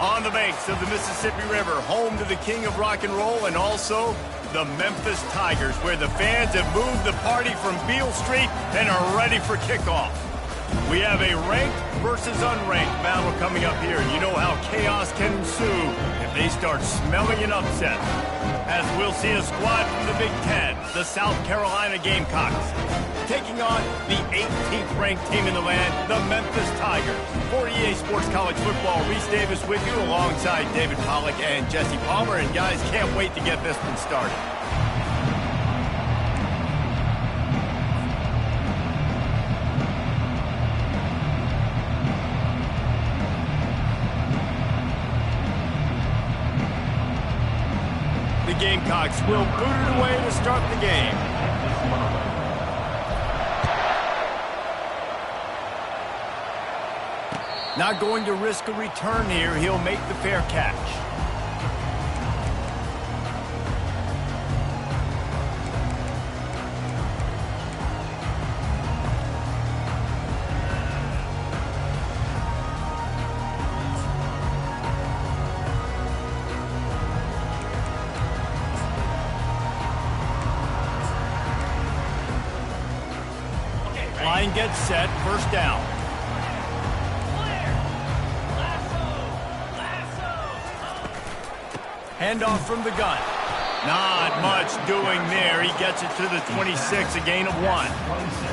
On the banks of the Mississippi River, home to the king of rock and roll and also the Memphis Tigers, where the fans have moved the party from Beale Street and are ready for kickoff. We have a ranked versus unranked battle coming up here, and you know how chaos can ensue if they start smelling an upset. As we'll see a squad from the Big Ten, the South Carolina Gamecocks, taking on the 18th ranked team in the land, the Memphis Tigers. For EA Sports College Football, Reese Davis with you alongside David Pollack and Jesse Palmer. And guys, can't wait to get this one started. The Gamecocks will boot it away to start the game. Not going to risk a return here. He'll make the fair catch. Line gets set, first down. Handoff from the gun. Not much doing there. He gets it to the 26, a gain of 1.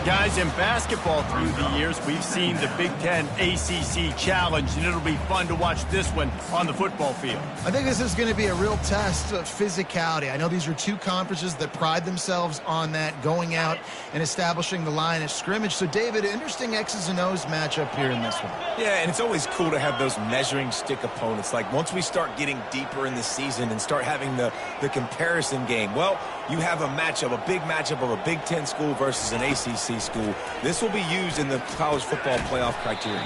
Guys, in basketball through the years, we've seen the Big Ten ACC Challenge, and it'll be fun to watch this one on the football field. I think this is going to be a real test of physicality. I know these are two conferences that pride themselves on that, going out and establishing the line of scrimmage. So, David, interesting X's and O's matchup here in this one. Yeah, and it's always cool to have those measuring stick opponents. Like, once we start getting deeper in the season and start having the comparison game, well, you have a matchup, a big matchup of a Big Ten school versus an ACC school. This will be used in the college football playoff criteria.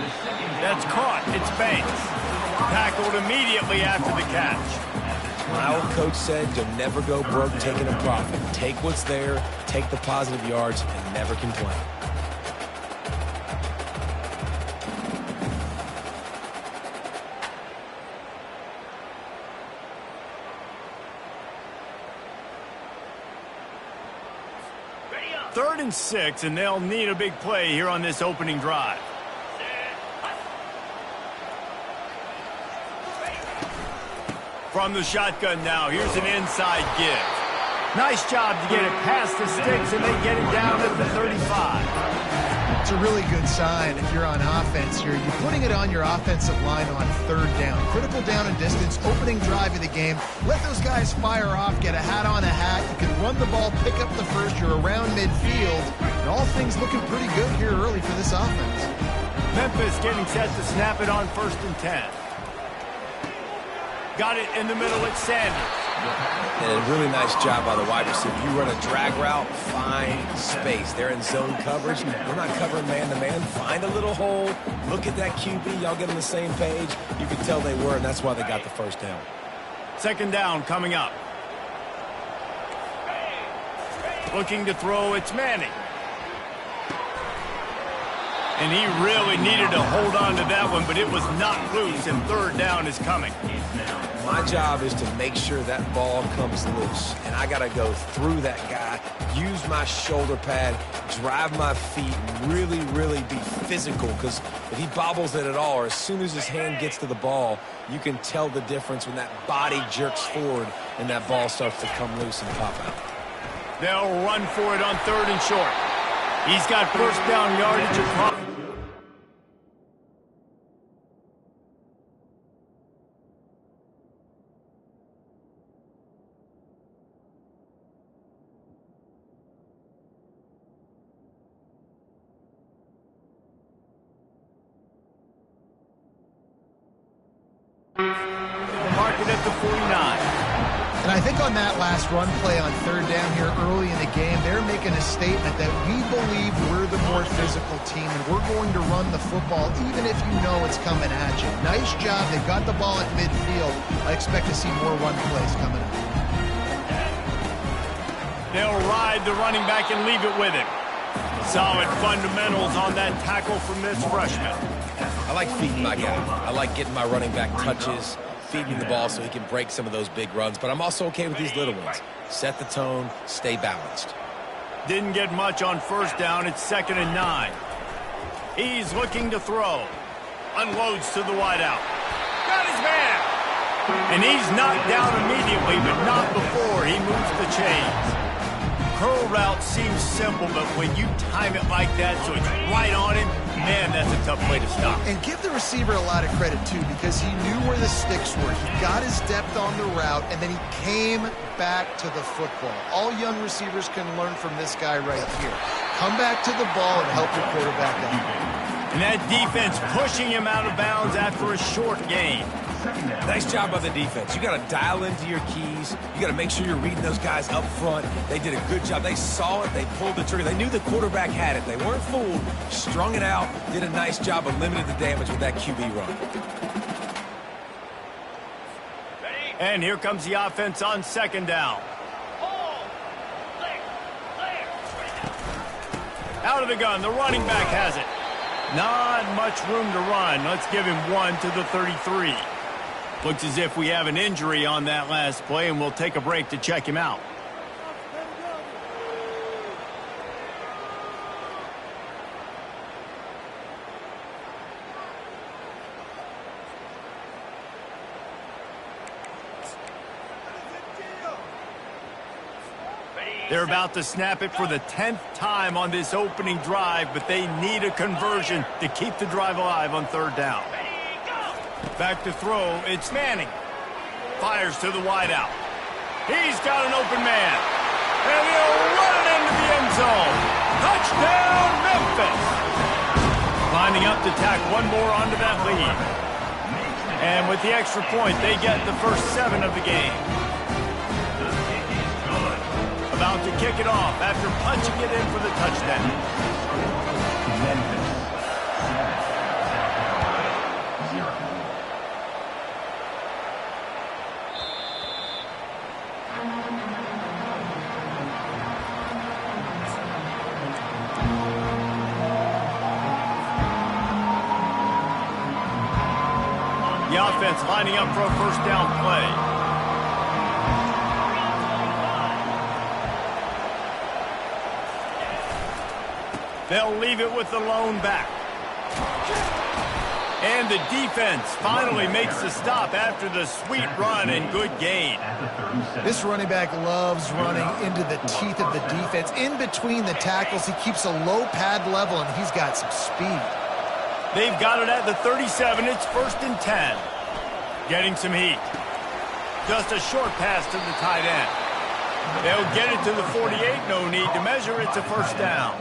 That's caught. It's Banks. Tackled immediately after the catch. My old coach said, you'll never go broke taking a profit. Take what's there, take the positive yards, and never complain. Third and 6, and they'll need a big play here on this opening drive. From the shotgun now, here's an inside give. Nice job to get it past the sticks, and they get it down at the 35. It's a really good sign if you're on offense here. You're putting it on your offensive line on third down. Critical down and distance, opening drive of the game. Let those guys fire off, get a hat on a hat. You can run the ball, pick up the first. You're around midfield. And all things looking pretty good here early for this offense. Memphis getting set to snap it on 1st and 10. Got it in the middle at Sanders. And a really nice job by the wide receiver. You run a drag route, find space. They're in zone coverage. We're not covering man-to-man. Find a little hole. Look at that QB. Y'all get on the same page. You can tell they were, and that's why they got the first down. Second down coming up. Looking to throw, it's Manning. And he really needed to hold on to that one, but it was not loose, and third down is coming. My job is to make sure that ball comes loose, and I got to go through that guy, use my shoulder pad, drive my feet, and really, really be physical, because if he bobbles it at all, or as soon as his hand gets to the ball, you can tell the difference when that body jerks forward and that ball starts to come loose and pop out. They'll run for it on 3rd and short. He's got first down yardage across. Mark it at the 49. And I think on that last run play on third down here early in the game, they're making a statement that we believe we're the more physical team and we're going to run the football even if you know it's coming at you. Nice job. They've got the ball at midfield. I expect to see more run plays coming up. They'll ride the running back and leave it with him. Solid fundamentals on that tackle from this freshman. I like feeding my guy. I like getting my running back touches, feeding the ball so he can break some of those big runs. But I'm also okay with these little ones. Set the tone, stay balanced. Didn't get much on first down. It's 2nd and 9. He's looking to throw. Unloads to the wideout. Got his man. And he's knocked down immediately, but not before he moves the chains. Curl route seems simple, but when you time it like that so it's right on him, man, that's a tough way to stop. And give the receiver a lot of credit, too, because he knew where the sticks were. He got his depth on the route, and then he came back to the football. All young receivers can learn from this guy right here. Come back to the ball and help your quarterback out. And that defense pushing him out of bounds after a short gain. Nice job by the defense. You got to dial into your keys. You got to make sure you're reading those guys up front. They did a good job. They saw it. They pulled the trigger. They knew the quarterback had it. They weren't fooled. Strung it out. Did a nice job of limiting the damage with that QB run. And here comes the offense on 2nd down. Out of the gun. The running back has it. Not much room to run. Let's give him 1 to the 33. Looks as if we have an injury on that last play, and we'll take a break to check him out. They're about to snap it for the 10th time on this opening drive, but they need a conversion to keep the drive alive on 3rd down. Back to throw, it's Manning. Fires to the wideout. He's got an open man. And he'll run it into the end zone. Touchdown, Memphis. Lining up to tack one more onto that lead. And with the extra point, they get the first 7 of the game. About to kick it off after punching it in for the touchdown. The offense lining up for a first down play. They'll leave it with the lone back. And the defense finally makes the stop after the sweet run and good gain. This running back loves running into the teeth of the defense. In between the tackles, he keeps a low pad level, and he's got some speed. They've got it at the 37. It's 1st and 10. Getting some heat. Just a short pass to the tight end. They'll get it to the 48. No need to measure. It's a first down.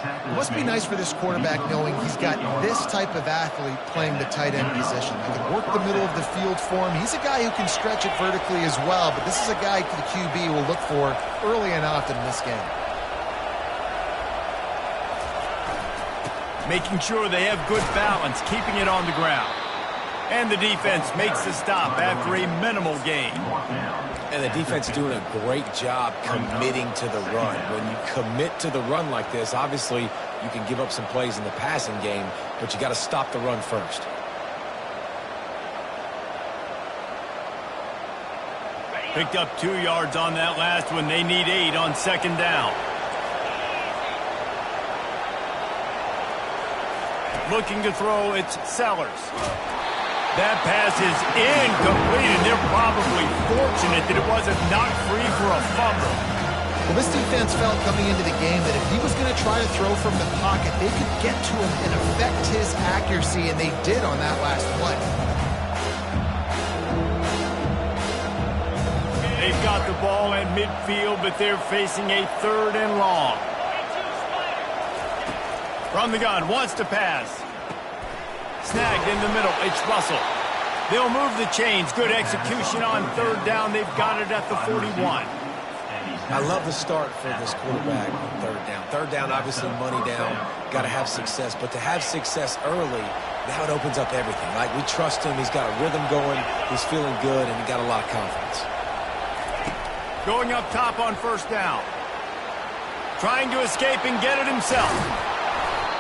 It must be nice for this quarterback knowing he's got this type of athlete playing the tight end position. He can work the middle of the field for him. He's a guy who can stretch it vertically as well, but this is a guy the QB will look for early and often in this game. Making sure they have good balance, keeping it on the ground. And the defense makes the stop after a minimal gain. And the defense doing a great job committing to the run. When you commit to the run like this, obviously you can give up some plays in the passing game, but you got to stop the run first. Picked up 2 yards on that last one. They need 8 on 2nd down. Looking to throw, it's Sellers. That pass is incomplete, and they're probably fortunate that it wasn't knocked free for a fumble. Well, this defense felt coming into the game that if he was going to try to throw from the pocket, they could get to him and affect his accuracy, and they did on that last play. They've got the ball at midfield, but they're facing a 3rd and long. From the gun, wants to pass. Snagged in the middle, it's Russell. They'll move the chains. Good execution on 3rd down. They've got it at the 41. I love the start for this quarterback on 3rd down. 3rd down, obviously money down. Got to have success. But to have success early, now it opens up everything, right? We trust him. He's got a rhythm going. He's feeling good, and he got a lot of confidence. Going up top on 1st down. Trying to escape and get it himself.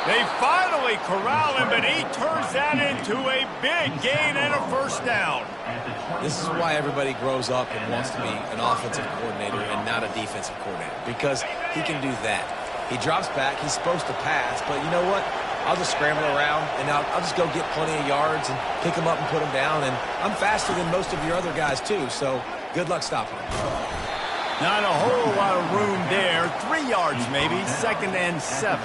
They finally corral him, but he turns that into a big gain and a first down. This is why everybody grows up and wants to be an offensive coordinator and not a defensive coordinator, because he can do that. He drops back. He's supposed to pass, but you know what? I'll just scramble around, and I'll just go get plenty of yards and pick them up and put them down, and I'm faster than most of your other guys, too, so good luck stopping him. Not a whole lot of room there. 3 yards maybe, 2nd and 7.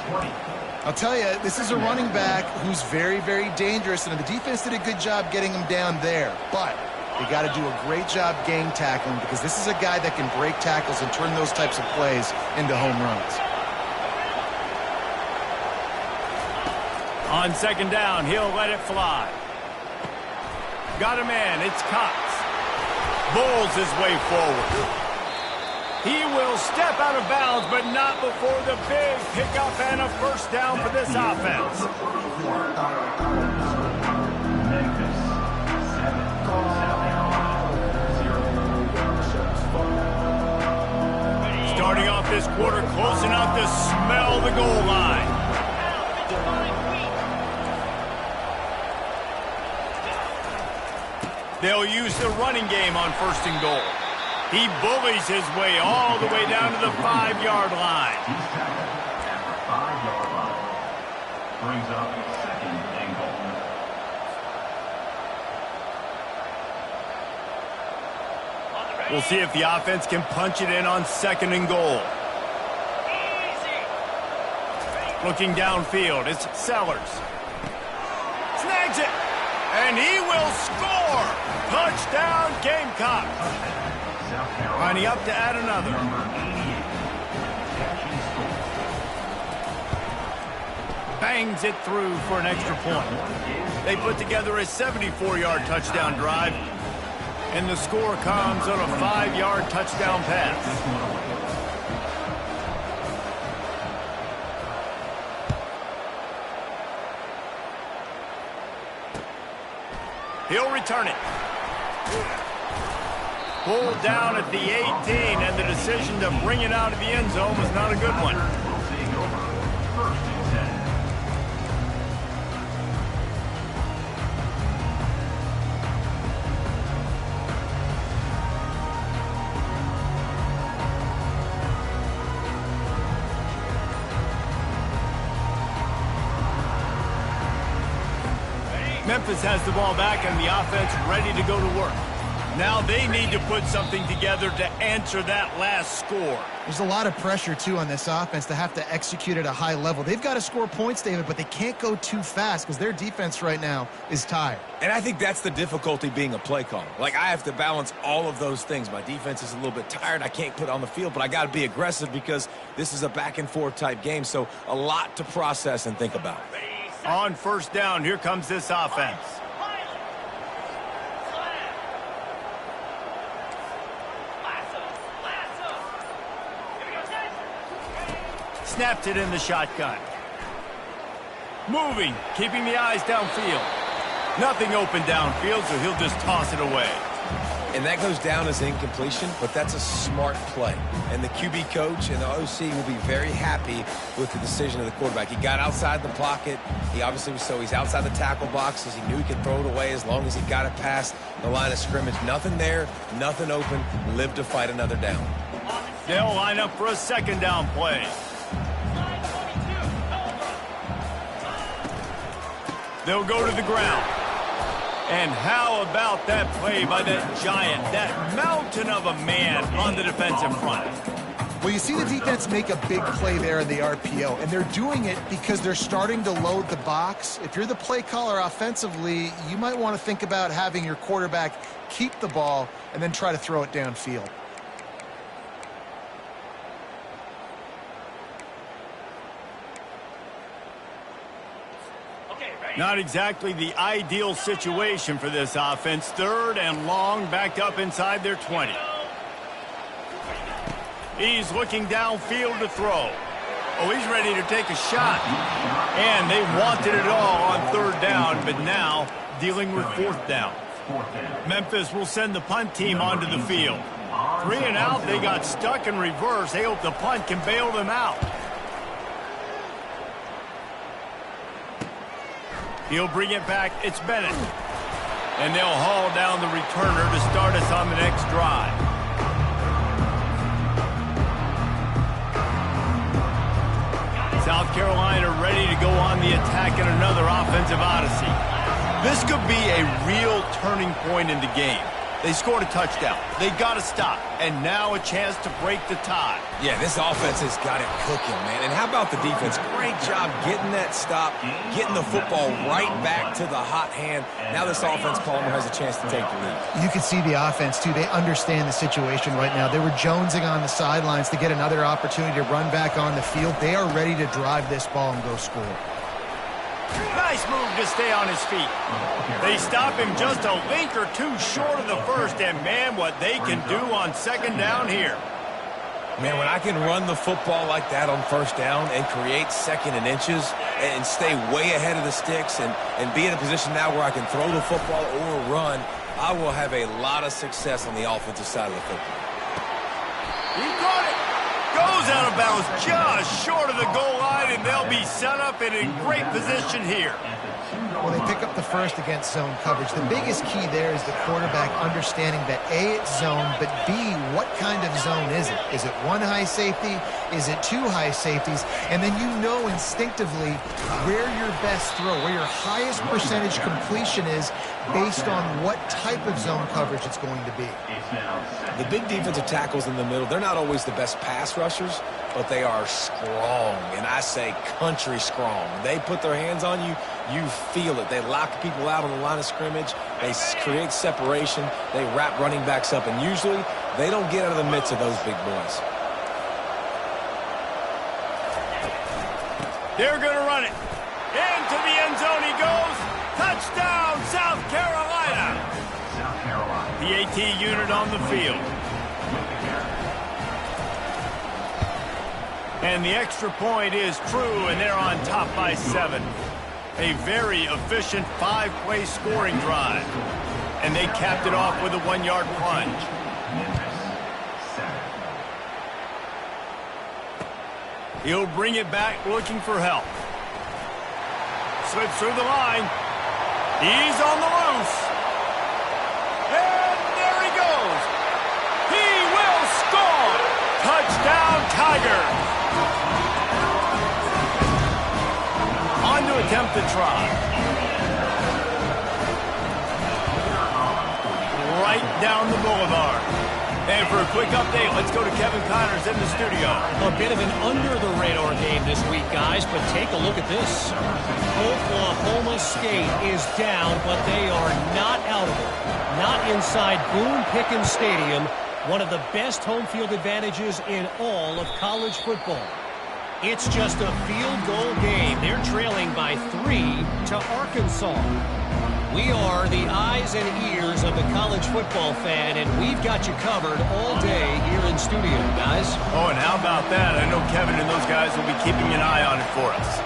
I'll tell you, this is a running back who's very, very dangerous, and the defense did a good job getting him down there. But they got to do a great job gang tackling, because this is a guy that can break tackles and turn those types of plays into home runs. On 2nd down, he'll let it fly. Got a man, it's Cox. Bowls his way forward. He will step out of bounds, but not before the big pickup and a first down for this offense. Starting off this quarter close enough to smell the goal line. They'll use the running game on 1st and goal. He bullies his way all the way down to the 5-yard line. Brings up 2nd and goal. We'll see if the offense can punch it in on 2nd and goal. Looking downfield, it's Sellers. Snags it, and he will score. Touchdown, Gamecocks. Lining up to add another. Bangs it through for an extra point. They put together a 74-yard touchdown drive, and the score comes on a 5-yard touchdown pass. He'll return it. Pulled down at the 18, and the decision to bring it out of the end zone was not a good one. Memphis has the ball back and the offense ready to go to work. Now they need to put something together to answer that last score. There's a lot of pressure, too, on this offense to have to execute at a high level. They've got to score points, David, but they can't go too fast because their defense right now is tired. And I think that's the difficulty being a play caller. Like, I have to balance all of those things. My defense is a little bit tired. I can't put it on the field, but I got to be aggressive because this is a back-and-forth type game, so a lot to process and think about. On 1st down, here comes this offense. Snapped it in the shotgun. Moving, keeping the eyes downfield. Nothing open downfield, so he'll just toss it away. And that goes down as incompletion, but that's a smart play. And the QB coach and the OC will be very happy with the decision of the quarterback. He got outside the pocket. He obviously was he's outside the tackle boxes. He knew he could throw it away as long as he got it past the line of scrimmage. Nothing there, nothing open. Live to fight another down. They'll line up for a 2nd down play. They'll go to the ground. And how about that play by that giant, that mountain of a man on the defensive front? Well, you see the defense make a big play there in the RPO, and they're doing it because they're starting to load the box. If you're the play caller offensively, you might want to think about having your quarterback keep the ball and then try to throw it downfield. Not exactly the ideal situation for this offense. 3rd and long, backed up inside their 20. He's looking downfield to throw. Oh, he's ready to take a shot. And they wanted it all on 3rd down, but now dealing with 4th down. Memphis will send the punt team onto the field. 3 and out, they got stuck in reverse. They hope the punt can bail them out. He'll bring it back. It's Bennett. And they'll haul down the returner to start us on the next drive. South Carolina ready to go on the attack in another offensive odyssey. This could be a real turning point in the game. They scored a touchdown. They got to stop. And now a chance to break the tie. Yeah, this offense has got it cooking, man. And how about the defense? Great job getting that stop, getting the football right back to the hot hand. Now this offense, Palmer, has a chance to take the lead. You can see the offense, too. They understand the situation right now. They were jonesing on the sidelines to get another opportunity to run back on the field. They are ready to drive this ball and go score. Nice move to stay on his feet. They stop him just a link or two short of the first, and man, what they can do on second down here. Man, when I can run the football like that on first down and create second and inches and stay way ahead of the sticks and be in a position now where I can throw the football or run, I will have a lot of success on the offensive side of the football. He caught it. Goes out of bounds just short of the goal line, and they'll be set up in a great position here. Well, they pick up the first against zone coverage. The biggest key there is the quarterback understanding that A, it's zone, but B, what kind of zone is it? Is it one high safety? Is it two high safeties? And then you know instinctively where your best throw, where your highest percentage completion is based on what type of zone coverage it's going to be. The big defensive tackles in the middle, they're not always the best pass rushers, but they are strong, and I say country strong. They put their hands on you, you feel it. They lock people out on the line of scrimmage. They create separation. They wrap running backs up, and usually they don't get out of the midst of those big boys. They're going to run it. Into the end zone he goes. Touchdown, South Carolina. The AT unit on the field. And the extra point is true, and they're on top by 7. A very efficient 5-play scoring drive. And they capped it off with a 1-yard plunge. He'll bring it back looking for help. Slips through the line. He's on the loose. And there he goes. He will score. Touchdown, Tigers. On to attempt the try. Right down the boulevard. And for a quick update, let's go to Kevin Connors in the studio. A bit of an under-the-radar game this week, guys, but take a look at this. Oklahoma State is down, but they are not out of it. Not inside Boone Pickens Stadium, one of the best home field advantages in all of college football. It's just a field goal game. They're trailing by 3 to Arkansas. We are the eyes and ears of the college football fan, and we've got you covered all day here in studio, guys. Oh, and how about that? I know Kevin and those guys will be keeping an eye on it for us.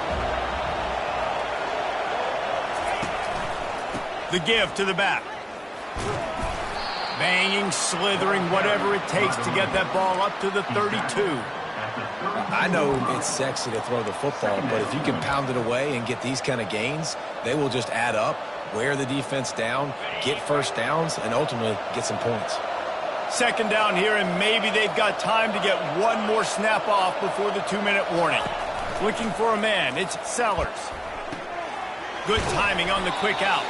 The give to the back. Banging, slithering, whatever it takes to get that ball up to the 32. I know it's sexy to throw the football, but if you can pound it away and get these kind of gains, they will just add up, wear the defense down, get first downs, and ultimately get some points. Second down here, and maybe they've got time to get one more snap off before the 2-minute warning. Looking for a man, it's Sellers. Good timing on the quick out.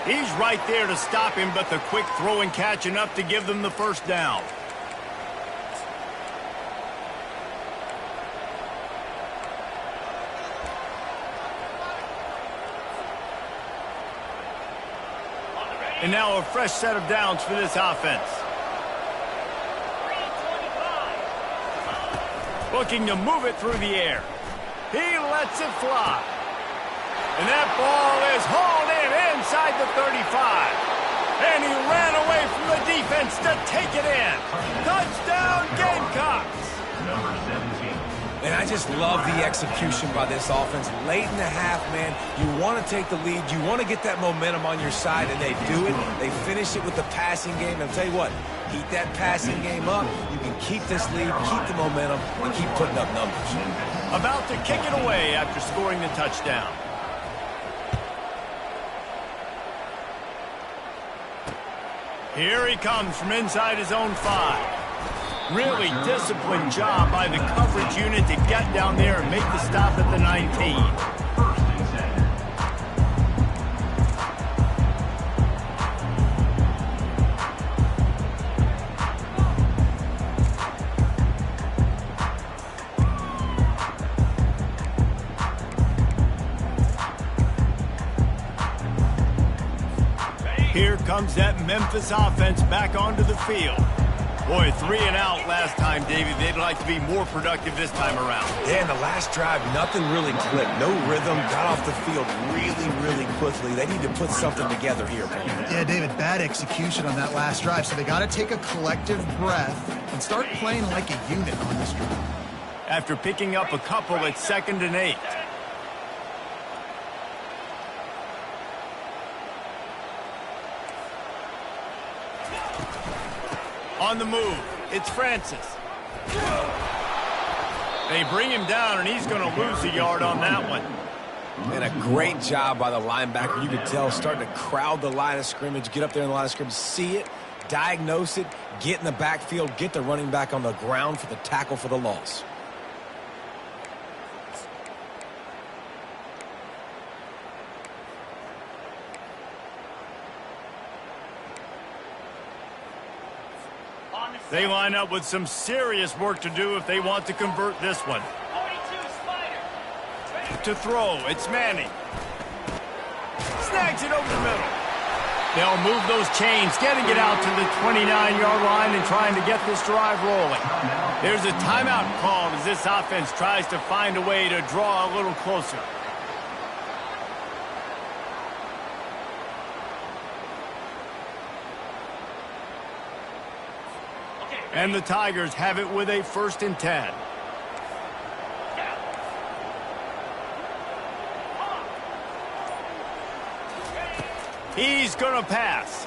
He's right there to stop him, but the quick throw and catch enough to give them the first down. And now a fresh set of downs for this offense. Looking to move it through the air. He lets it fly. And that ball is hauled in inside the 35. And he ran away from the defense to take it in. Touchdown, Gamecocks. Number 17. And I just love the execution by this offense. Late in the half, man, you want to take the lead. You want to get that momentum on your side, and they do it. They finish it with the passing game. And I'll tell you what, heat that passing game up. You can keep this lead, keep the momentum, and keep putting up numbers. About to kick it away after scoring the touchdown. Here he comes from inside his own 5. Really disciplined job by the coverage unit to get down there and make the stop at the 19. Here comes that Memphis offense back onto the field. Boy, 3 and out last time, Davey. They'd like to be more productive this time around. Yeah, in the last drive, nothing really clicked. No rhythm, got off the field really, really quickly. They need to put something together here, Paul. Yeah, David, bad execution on that last drive, so they got to take a collective breath and start playing like a unit on this drive. After picking up a couple at 2nd and 8. On the move, it's Francis. They bring him down, and he's going to lose a yard on that one. And a great job by the linebacker. You could tell starting to crowd the line of scrimmage, get up there in the line of scrimmage, see it, diagnose it, get in the backfield, get the running back on the ground for the tackle for the loss. They line up with some serious work to do if they want to convert this one. To throw, it's Manning. Snags it over the middle. They'll move those chains, getting it out to the 29-yard line and trying to get this drive rolling. There's a timeout called as this offense tries to find a way to draw a little closer. And the Tigers have it with a 1st and 10. He's going to pass.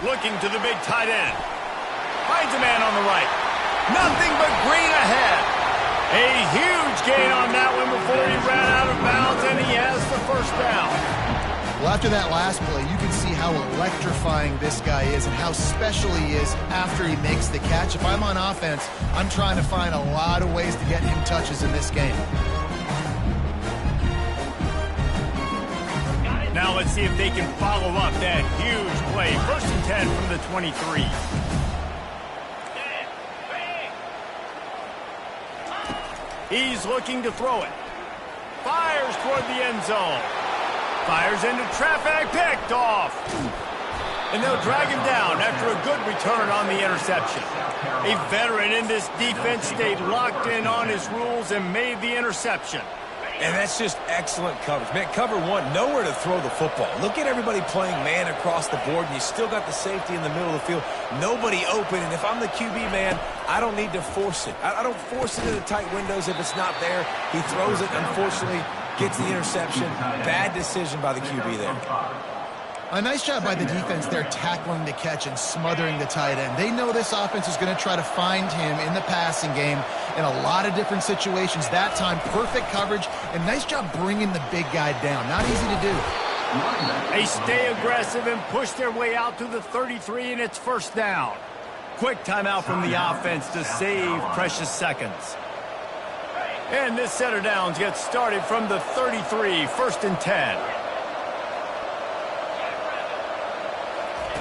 Looking to the big tight end. Finds a man on the right. Nothing but green ahead. A huge gain on that one before he ran out of bounds, and he has the 1st down. Well, after that last play, you can see how electrifying this guy is and how special he is after he makes the catch. If I'm on offense, I'm trying to find a lot of ways to get him touches in this game. Now let's see if they can follow up that huge play. 1st and 10 from the 23. He's looking to throw it. Fires toward the end zone. Fires into traffic, picked off. And they'll drag him down after a good return on the interception. A veteran in this defense stayed locked in on his rules and made the interception. And that's just excellent coverage. Man, cover one, nowhere to throw the football. Look at everybody playing man across the board, and you still got the safety in the middle of the field. Nobody open, and if I'm the QB man, I don't need to force it. I don't force it into tight windows if it's not there. He throws it, unfortunately, gets the interception. Bad decision by the QB there. A nice job by the defense there tackling the catch and smothering the tight end. They know this offense is going to try to find him in the passing game in a lot of different situations. That time, perfect coverage, and nice job bringing the big guy down. Not easy to do. They stay aggressive and push their way out to the 33, and it's 1st down. Quick timeout from the offense to save precious seconds. And this set of downs gets started from the 33, 1st and 10.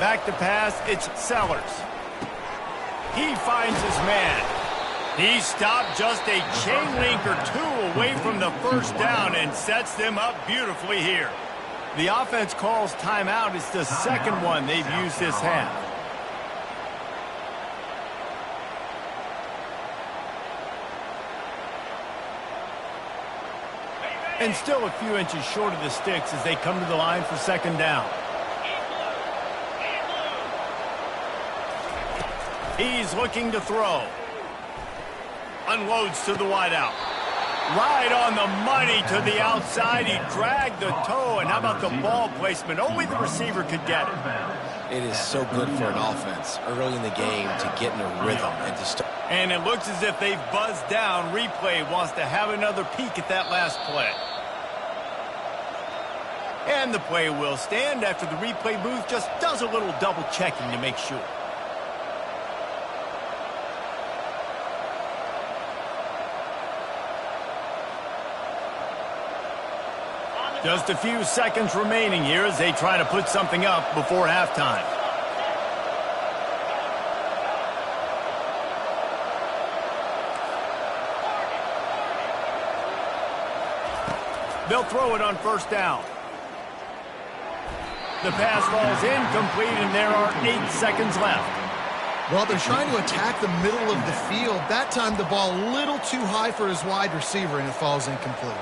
Back to pass, it's Sellers. He finds his man. He stopped just a chain link or two away from the 1st down and sets them up beautifully here. The offense calls timeout. It's the 2nd one they've used this half. And still a few inches short of the sticks as they come to the line for 2nd down. He's looking to throw. Unloads to the wideout. Right on the money to the outside. He dragged the toe. And how about the ball placement? Only the receiver could get it. It is so good for an offense early in the game to get in a rhythm and to start. And it looks as if they've buzzed down. Replay wants to have another peek at that last play. And the play will stand after the replay booth just does a little double checking to make sure. Just a few seconds remaining here as they try to put something up before halftime. They'll throw it on first down. The pass falls incomplete, and there are 8 seconds left. Well, they're trying to attack the middle of the field. That time, the ball a little too high for his wide receiver, and it falls incomplete.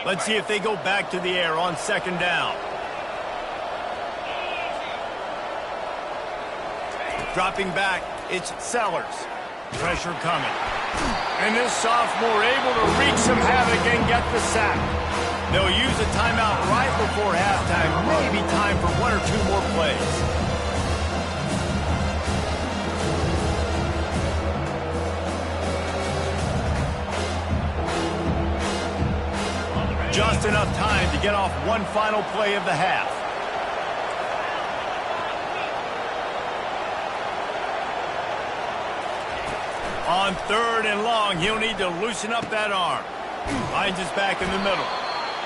Let's see if they go back to the air on second down. Dropping back, it's Sellers. Pressure coming. And this sophomore able to wreak some havoc and get the sack. They'll use a timeout right before halftime. Maybe time for 1 or 2 more plays. Just enough time to get off one final play of the half. On 3rd and long, he'll need to loosen up that arm. Finds his back in the middle.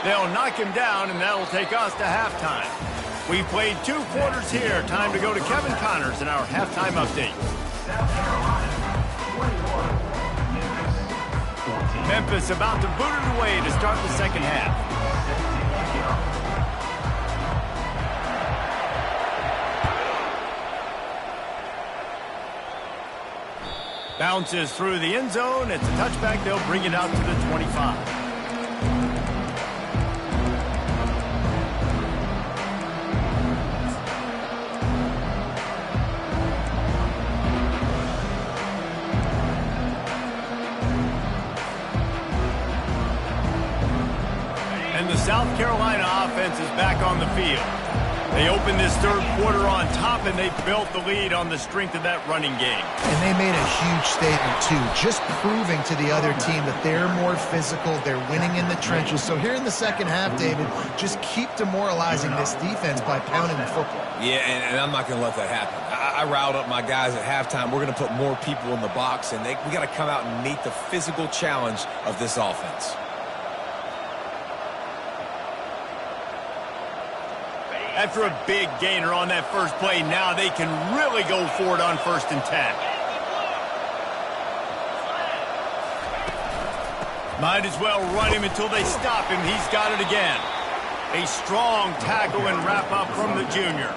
They'll knock him down, and that'll take us to halftime. We've played 2 quarters here. Time to go to Kevin Connors in our halftime update. Memphis about to boot it away to start the second half. Bounces through the end zone. It's a touchback. They'll bring it out to the 25. South Carolina offense is back on the field. They opened this 3rd quarter on top, and they built the lead on the strength of that running game. And they made a huge statement, too, just proving to the other team that they're more physical, they're winning in the trenches. So here in the second half, David, just keep demoralizing this defense by pounding the football. Yeah, and I'm not going to let that happen. I riled up my guys at halftime. We're going to put more people in the box, and we got to come out and meet the physical challenge of this offense. After a big gainer on that first play, now they can really go for it on 1st and 10. Might as well run him until they stop him. He's got it again. A strong tackle and wrap up from the junior.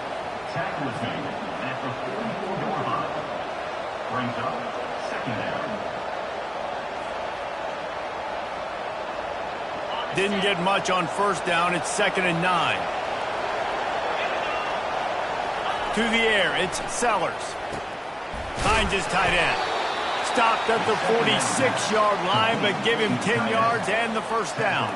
Tackle is made at the 44-yard line. Brings up second down. Didn't get much on first down. It's 2nd and 9. To the air, it's Sellers. Finds his tight end. Stopped at the 46-yard line, but give him 10 yards and the first down.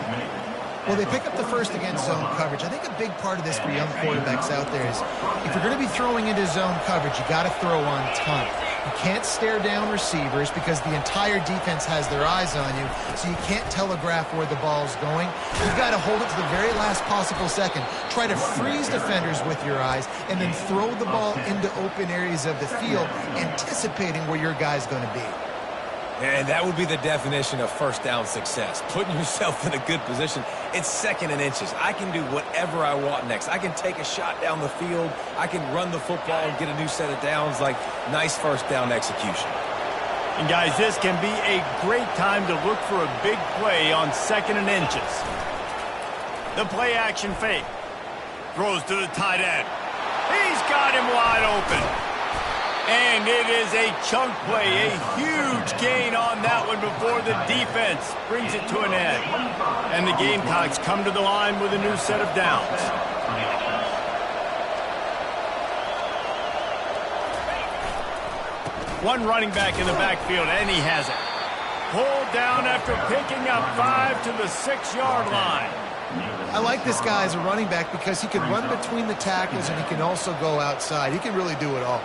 Well, they pick up the first against zone coverage. I think a big part of this for young quarterbacks out there is if you're going to be throwing into zone coverage, you got to throw on time. You can't stare down receivers because the entire defense has their eyes on you, so you can't telegraph where the ball's going. You've got to hold it to the very last possible second. Try to freeze defenders with your eyes, and then throw the ball into open areas of the field, anticipating where your guy's going to be. And that would be the definition of first down success. Putting yourself in a good position. It's 2nd and inches. I can do whatever I want next. I can take a shot down the field. I can run the football and get a new set of downs. Like, nice first down execution. And, guys, this can be a great time to look for a big play on 2nd and inches. The play action fake. Throws to the tight end. He's got him wide open. And it is a chunk play, a huge gain on that one before the defense brings it to an end. And the Gamecocks come to the line with a new set of downs. One running back in the backfield, and he has it. Pulled down after picking up 5 to the 6-yard line. I like this guy as a running back because he can run between the tackles and he can also go outside. He can really do it all.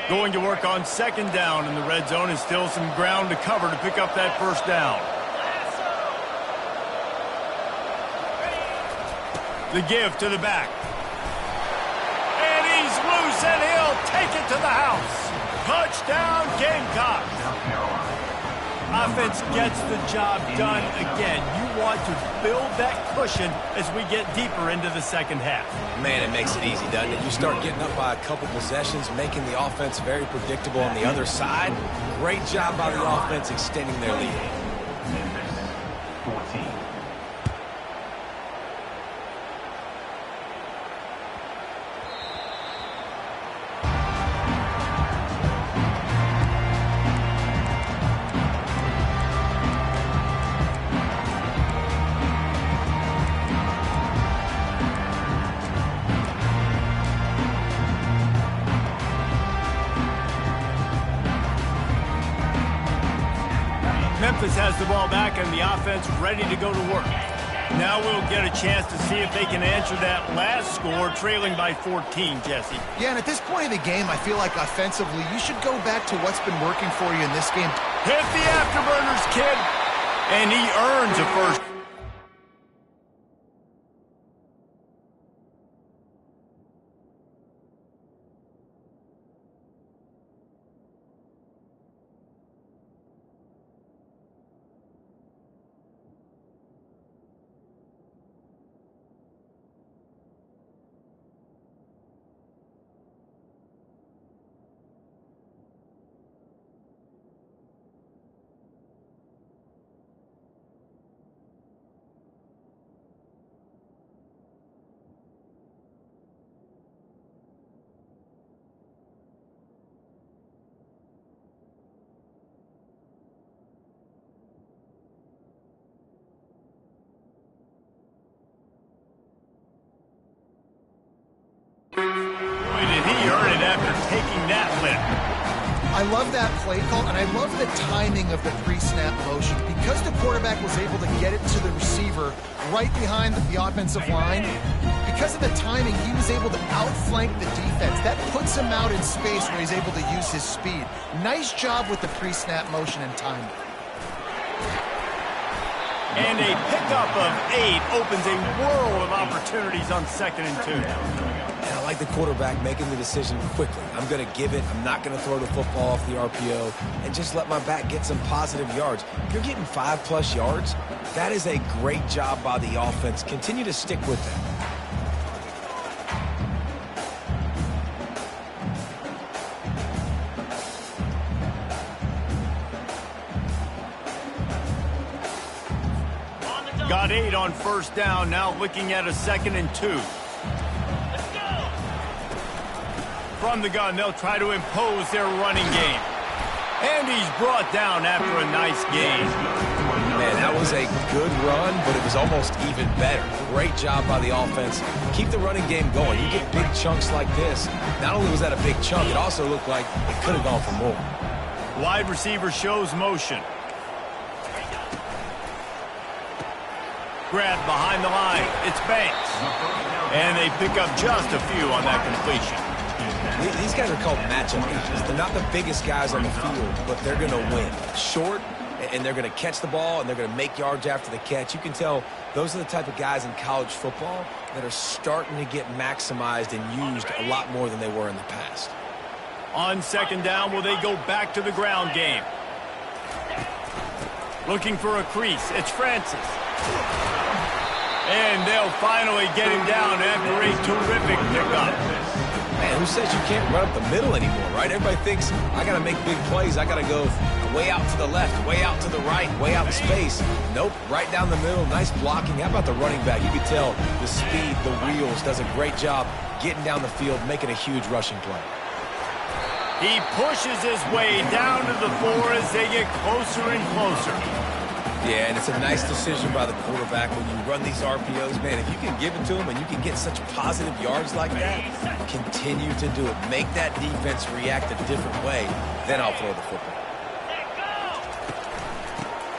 Going to work on second down in the red zone, and still some ground to cover to pick up that first down. The give to the back. And he's loose, and he'll take it to the house. Touchdown, Gamecocks. Offense gets the job done again. You want to build that cushion as we get deeper into the second half. Man, it makes it easy, doesn't it? You start getting up by a couple possessions, making the offense very predictable on the other side. Great job by the offense extending their lead. Memphis, 14. Memphis has the ball back and the offense ready to go to work. Now we'll get a chance to see if they can answer that last score, trailing by 14, Jesse. Yeah, and at this point in the game, I feel like offensively, you should go back to what's been working for you in this game. Hit the afterburners, kid. And he earns a first. Boy, did he earn it after taking that lift. I love that play call, and I love the timing of the pre-snap motion. Because the quarterback was able to get it to the receiver right behind the offensive line, because of the timing, he was able to outflank the defense. That puts him out in space where he's able to use his speed. Nice job with the pre-snap motion and timing. And a pickup of 8 opens a world of opportunities on 2nd and 2. And I like the quarterback making the decision quickly. I'm going to give it. I'm not going to throw the football off the RPO and just let my back get some positive yards. If you're getting 5+ yards, that is a great job by the offense. Continue to stick with that. Got 8 on first down, now looking at a 2nd and 2. From the gun, they'll try to impose their running game. And he's brought down after a nice gain. Man, that was a good run, but it was almost even better. Great job by the offense. Keep the running game going. You get big chunks like this. Not only was that a big chunk, it also looked like it could have gone for more. Wide receiver shows motion. Grab behind the line. It's Banks. And they pick up just a few on that completion. These guys are called matchup guys. They're not the biggest guys on the field, but they're going to win. Short, and they're going to catch the ball, and they're going to make yards after the catch. You can tell those are the type of guys in college football that are starting to get maximized and used a lot more than they were in the past. On 2nd down, will they go back to the ground game? Looking for a crease. It's Francis. And they'll finally get him down after a terrific pickup. Man, who says you can't run up the middle anymore, right? Everybody thinks, I got to make big plays. I got to go way out to the left, way out to the right, way out in space. Nope, right down the middle. Nice blocking. How about the running back? You can tell the speed, the wheels, does a great job getting down the field, making a huge rushing play. He pushes his way down to the 4 as they get closer and closer. Yeah, and it's a nice decision by the quarterback when you run these RPOs. Man, if you can give it to him and you can get such positive yards like that, continue to do it. Make that defense react a different way. Then I'll throw the football.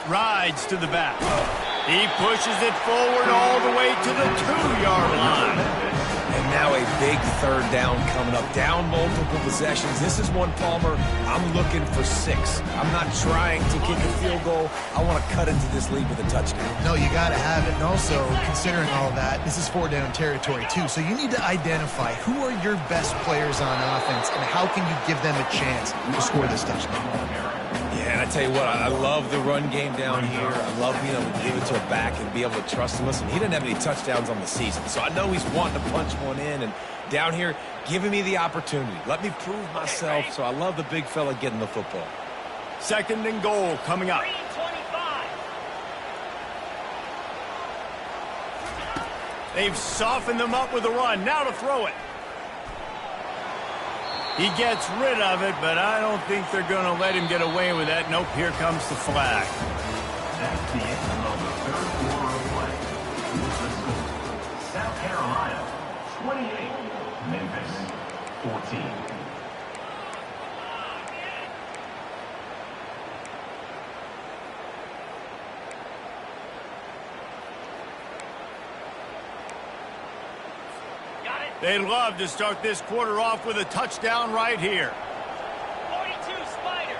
Rides to the back. He pushes it forward all the way to the 2-yard line. And now a big third down coming up. Down multiple possessions. This is one, Palmer, I'm looking for 6. I'm not trying to kick a field goal. I want to cut into this lead with a touchdown. No, you got to have it. And also, considering all that, this is 4-down territory too. So you need to identify who are your best players on offense and how can you give them a chance to score this touchdown. Yeah, and I tell you what, I love the run game down here. I love being able to give it to a back and be able to trust him. Listen, he didn't have any touchdowns on the season, so I know he's wanting to punch one in. And down here, giving me the opportunity. Let me prove myself, so I love the big fella getting the football. 2nd and goal coming up. They've softened them up with a run. Now to throw it. He gets rid of it, but I don't think they're going to let him get away with that. Nope, here comes the flag. That's the end of the third quarter of play. With the score, South Carolina 28, Memphis 14. They'd love to start this quarter off with a touchdown right here. 42 Spider.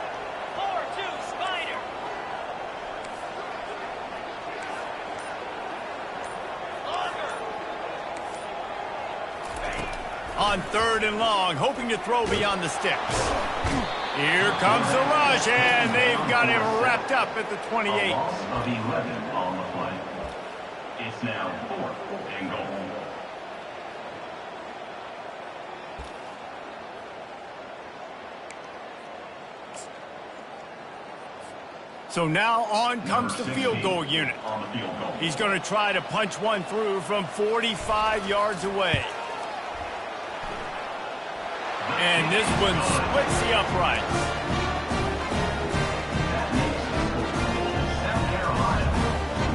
4-2 Spider. On 3rd and long, hoping to throw beyond the sticks. Here comes the rush, and they've got him wrapped up at the 28. A loss of 11 on the play. It's now 4th and goal. So now on comes the field goal unit. On the field goal. He's going to try to punch one through from 45 yards away. And this one splits the uprights.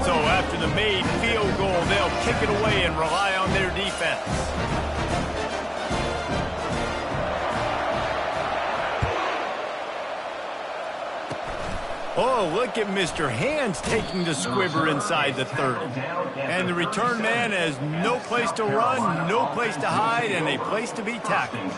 So after the made field goal, they'll kick it away and rely on their defense. Oh, look at Mr. Hands taking the squibber inside the 30. And the return man has no place to run, no place to hide, and a place to be tackled.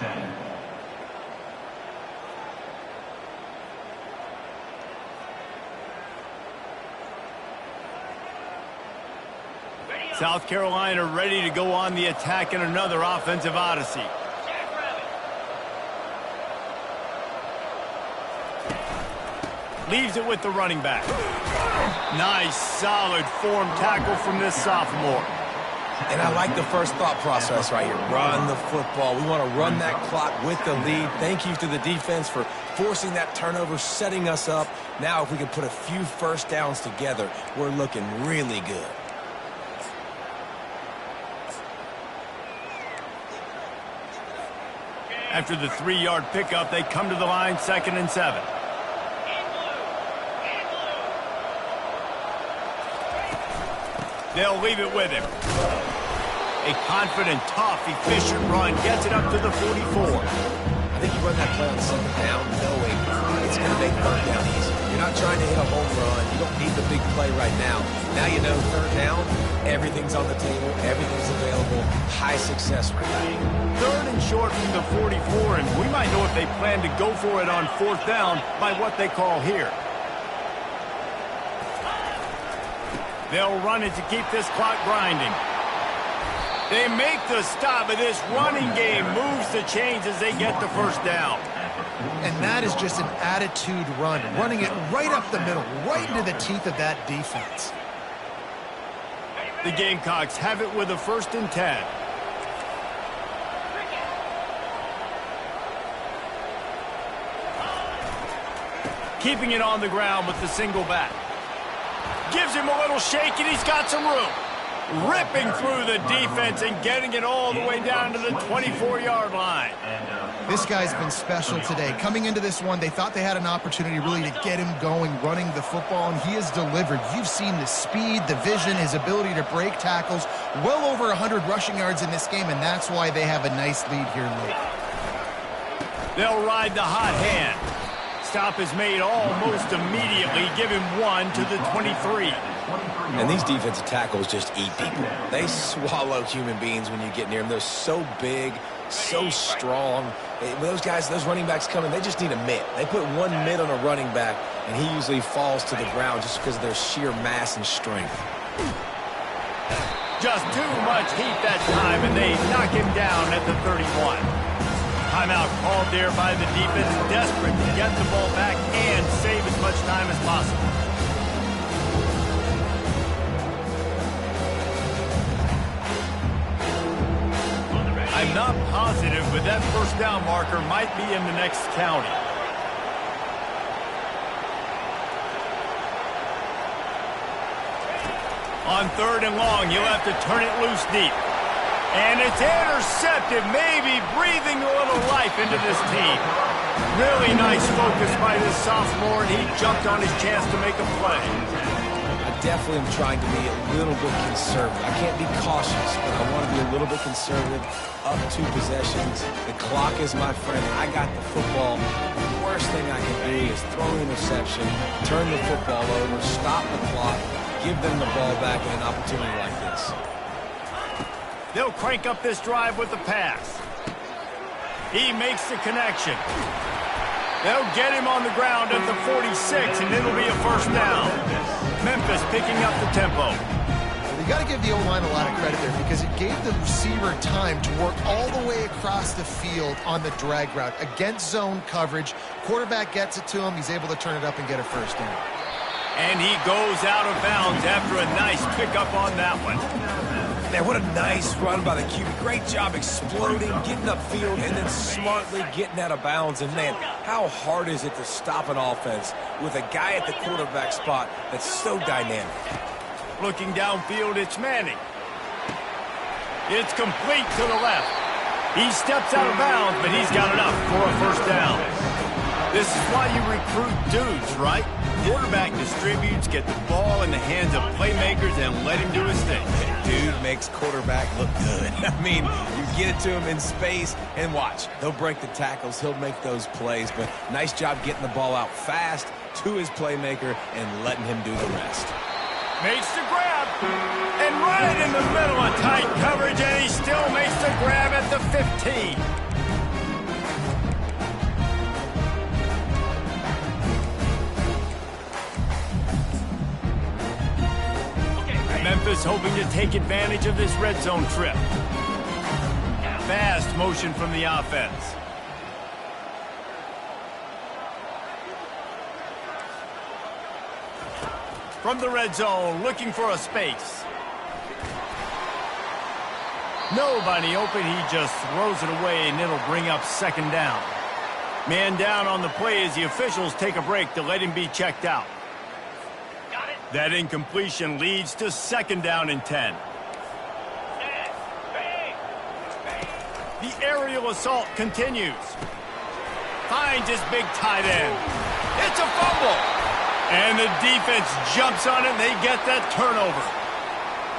South Carolina ready to go on the attack in another offensive odyssey. Leaves it with the running back. Nice, solid form tackle from this sophomore. And I like the first thought process right here. Run the football. We want to run that clock with the lead. Thank you to the defense for forcing that turnover, setting us up. Now if we can put a few first downs together, we're looking really good. After the 3-yard pickup, they come to the line, 2nd and 7. They'll leave it with him. A confident, tough, efficient run gets it up to the 44. I think you run that play on 2nd down knowing it's going to make 3rd down easy. You're not trying to hit a home run. You don't need the big play right now. Now you know 3rd down, everything's on the table, everything's available, high success rate. 3rd and short from the 44, and we might know if they plan to go for it on 4th down by what they call here. They'll run it to keep this clock grinding. They make the stop, but this running game moves the chains as they get the 1st down. And that is just an attitude run, running it right up the middle, right into the teeth of that defense. The Gamecocks have it with a 1st and 10. Keeping it on the ground with the single back. Gives him a little shake, and he's got some room. ripping through the defense and getting it all the way down to the 24-yard line. This guy's been special today. Coming into this one, they thought they had an opportunity really to get him going, running the football, and he has delivered. You've seen the speed, the vision, his ability to break tackles. Well over 100 rushing yards in this game, and that's why they have a nice lead here late. They'll ride the hot hand. Stop is made almost immediately. Give him 1 to the 23. And these defensive tackles just eat people. They swallow human beings when you get near them. They're so big, so strong. Those guys, those running backs coming, they just need a mitt. They put one mitt on a running back, and he usually falls to the ground just because of their sheer mass and strength. Just too much heat that time, and they knock him down at the 31. Timeout called there by the defense, desperate to get the ball back and save as much time as possible. I'm not positive, but that first down marker might be in the next county. On 3rd and long, you'll have to turn it loose deep. And it's intercepted, maybe breathing a little life into this team. Really nice focus by this sophomore, and he jumped on his chance to make a play. I definitely am trying to be a little bit conservative. I can't be cautious, but I want to be a little bit conservative. Up 2 possessions. The clock is my friend. I got the football. The worst thing I can do is throw an interception, turn the football over, stop the clock, give them the ball back in an opportunity like this. They'll crank up this drive with the pass. He makes the connection. They'll get him on the ground at the 46, and it'll be a first down. Memphis picking up the tempo. You got to give the O-line a lot of credit there because it gave the receiver time to work all the way across the field on the drag route against zone coverage. Quarterback gets it to him. He's able to turn it up and get a first down. And he goes out of bounds after a nice pickup on that one. Man, what a nice run by the QB. Great job exploding, getting upfield, and then smartly getting out of bounds. And, man, how hard is it to stop an offense with a guy at the quarterback spot that's so dynamic? Looking downfield, it's Manning. It's complete to the left. He steps out of bounds, but he's got enough for a first down. This is why you recruit dudes, right? Quarterback distributes, get the ball in the hands of playmakers, and let him do his thing. Dude makes quarterback look good. I mean, you get it to him in space, and watch. He'll break the tackles. He'll make those plays, but nice job getting the ball out fast to his playmaker and letting him do the rest. Makes the grab, and right in the middle of tight coverage, and he still makes the grab at the 15. Memphis hoping to take advantage of this red zone trip. Fast motion from the offense. From the red zone, looking for a space. Nobody open, he just throws it away, and it'll bring up second down. Man down on the play as the officials take a break to let him be checked out. That incompletion leads to second down and 10. The aerial assault continues. Finds his big tight end. It's a fumble. And the defense jumps on it, and they get that turnover.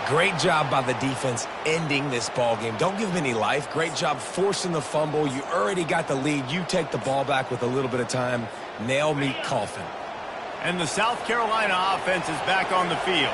Great job by the defense ending this ball game. Don't give them any life. Great job forcing the fumble. You already got the lead. You take the ball back with a little bit of time. Nail meet coffin. And the South Carolina offense is back on the field.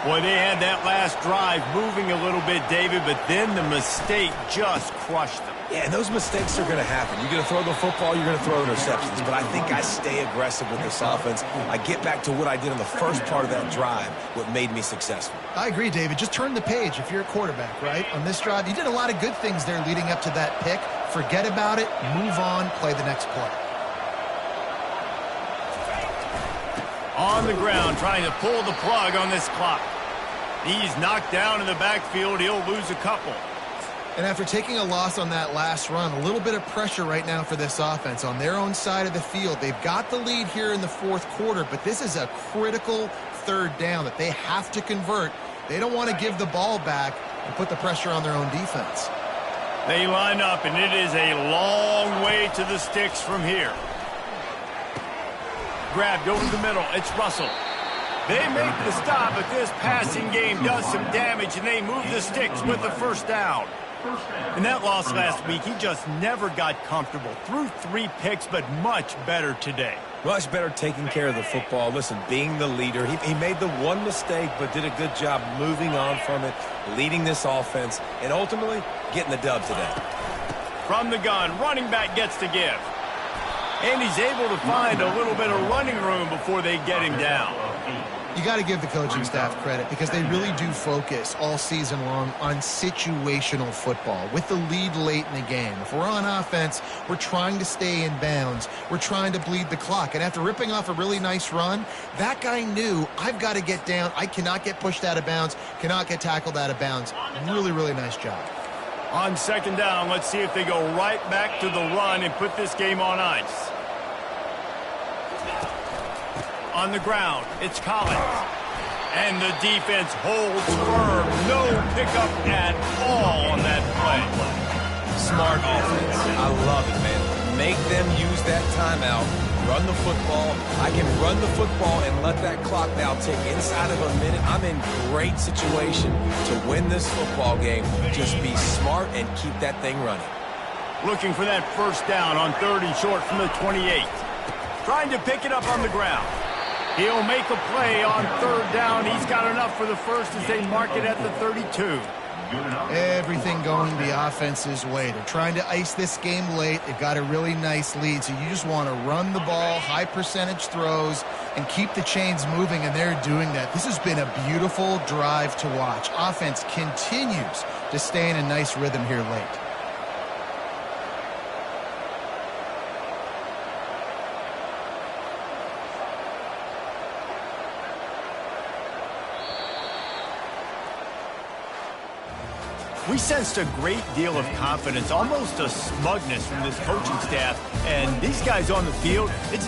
Boy, they had that last drive moving a little bit, David, but then the mistake just crushed them. Yeah, and those mistakes are going to happen. You're going to throw the football, you're going to throw interceptions. But I think I stay aggressive with this offense. I get back to what I did in the first part of that drive, what made me successful. I agree, David. Just turn the page if you're a quarterback, right? On this drive, you did a lot of good things there leading up to that pick. Forget about it, move on, play the next play. On the ground, trying to pull the plug on this clock. He's knocked down in the backfield. He'll lose a couple. And after taking a loss on that last run, a little bit of pressure right now for this offense on their own side of the field. They've got the lead here in the fourth quarter, but this is a critical third down that they have to convert. They don't want to give the ball back and put the pressure on their own defense. They line up, and it is a long way to the sticks from here. Grabbed over the middle. It's Russell. They make the stop, but this passing game does some damage, and they move the sticks with the first down. In that loss last week, he just never got comfortable. Threw 3 picks, but much better today. Much better taking care of the football. Listen, being the leader, he made the one mistake, but did a good job moving on from it, leading this offense, and ultimately getting the dub today. From the gun, running back gets to give. And he's able to find a little bit of running room before they get him down. You got to give the coaching staff credit because they really do focus all season long on situational football with the lead late in the game. If we're on offense, we're trying to stay in bounds. We're trying to bleed the clock. And after ripping off a really nice run, that guy knew, I've got to get down. I cannot get pushed out of bounds, cannot get tackled out of bounds. Really, really nice job. On second down, let's see if they go right back to the run and put this game on ice. On the ground, it's Collins. And the defense holds firm. No pickup at all on that play. Smart offense. I love it, man. Make them use that timeout. Run the football. I can run the football and let that clock now tick inside of a minute. I'm in great situation to win this football game. Just be smart and keep that thing running. Looking for that first down on 3rd and short from the 28. Trying to pick it up on the ground. He'll make a play on 3rd down. He's got enough for the first as they mark it at the 32. Everything going the offense's way. They're trying to ice this game late. They've got a really nice lead, so you just want to run the ball, high percentage throws, and keep the chains moving, and they're doing that. This has been a beautiful drive to watch. Offense continues to stay in a nice rhythm here late. We sensed a great deal of confidence, almost a smugness from this coaching staff. And these guys on the field, it's